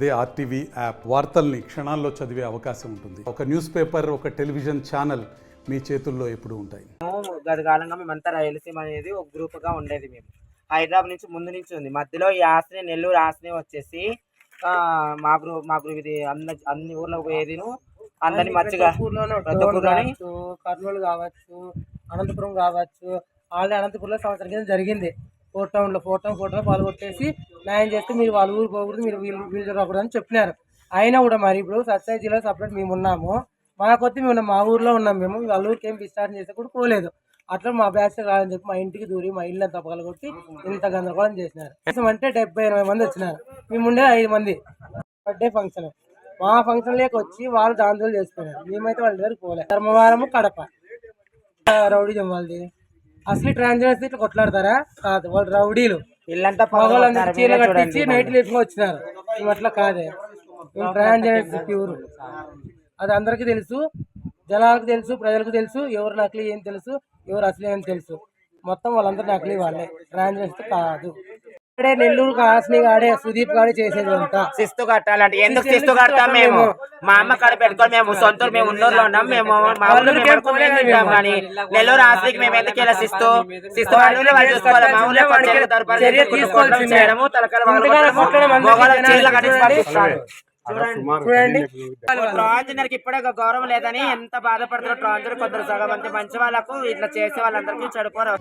అదే RTV app వార్తల్ని క్షణాల్లో చదివే అవకాశం ఉంటుంది. ఒక న్యూస్ పేపర్, ఒక టెలివిజన్ ఛానల్ మీ చేతుల్లో ఎప్పుడు ఉంటాయి. గత కాలంగా మేమంతా రాయలసీమ అనేది ఒక గ్రూప్గా ఉండేది. మేము హైదరాబాద్ నుంచి ముందు నుంచి ఉంది. మధ్యలో ఈ ఆశ్రయ నెల్లూరు ఆశ్రయం వచ్చేసి మా గ్రూప్ ఇది అన్ని ఊర్లకు పోయేది. అందరినీ మంచిగా కర్నూలు కావచ్చు, అనంతపురం కావచ్చు. ఆల్రెడీ అనంతపురంలో సంవత్సరం కింద జరిగింది. ఫోర్ టౌన్లో పాల్గొట్టేసి న్యాయం చేస్తే మీరు వాళ్ళ ఊరు పోకూడదు, మీరు వీళ్ళు రాకూడదు అని చెప్పినారు. అయినా కూడా మరి ఇప్పుడు సత్సాయి జిల్లా సపరేట్ మేము ఉన్నాము. మా కొద్ది మేము మా ఊర్లో ఉన్నాం. మేము వాళ్ళ ఊరికి ఏం విస్టార్ట్ చేస్తే కూడా పోలేదు. అట్లా మా బ్యాచ్ రాదని చెప్పి మా ఇంటికి దూరి మా ఇల్లు అంతా పగలగొట్టి ఇంత గందరగోళం చేసినారు. అంటే 70-80 మంది వచ్చినారు. మేము ఉండే 5 మంది. బర్త్డే ఫంక్షన్ మా ఫంక్షన్లోకి వచ్చి వాళ్ళు దాంతో చేసుకున్నారు. మేమైతే వాళ్ళ దగ్గరికి పోలేదు. ధర్మవరం, కడప రౌడీజం వాళ్ళది. అసలు ట్రాన్స్జెండర్స్ ఇట్లా కొట్లాడతారా? కాదు, వాళ్ళు రౌడీలు. ఇల్లంతా చీర కట్టించి నైట్ వేసుకుని వచ్చినారు. మేము అట్లా కాదే, మేము ట్రాన్స్జెండర్స్ ప్యూర్. అది అందరికీ తెలుసు, జనాలకు తెలుసు, ప్రజలకు తెలుసు. ఎవరు నకిలీ ఏం తెలుసు, ఎవరు అసలు ఏం తెలుసు. మొత్తం వాళ్ళందరూ నకిలీ వాళ్ళే, ట్రాన్స్జెండర్స్ కాదు. ఇక్కడే నెల్లూరు కాస్ని గాడే సుదీప్ గాడే చేసేది అంతా. శిస్తు కట్టాలంటే ఎందుకు శిస్తు కడతాం? మేము మా అమ్మ కాడ పెట్టుకొని మేము సొంతూరు మేము ఉన్నూరులో ఉన్నాం. మేము మా ఊళ్ళో తింటాం కానీ నెల్లూరు ఆస్తికి మేము ఎందుకు ఇలా శిస్తు వాళ్ళు చూసుకోవాలి. మా ఊళ్ళో ట్రాన్స్జెండర్ కి ఇప్పుడే గౌరవం లేదని ఎంత బాధపడుతున్నారు ట్రాన్స్జెండర్. కొందరు సగం మంది మంచి వాళ్ళకు ఇట్లా చేసే వాళ్ళందరికీ చెడుకోరు.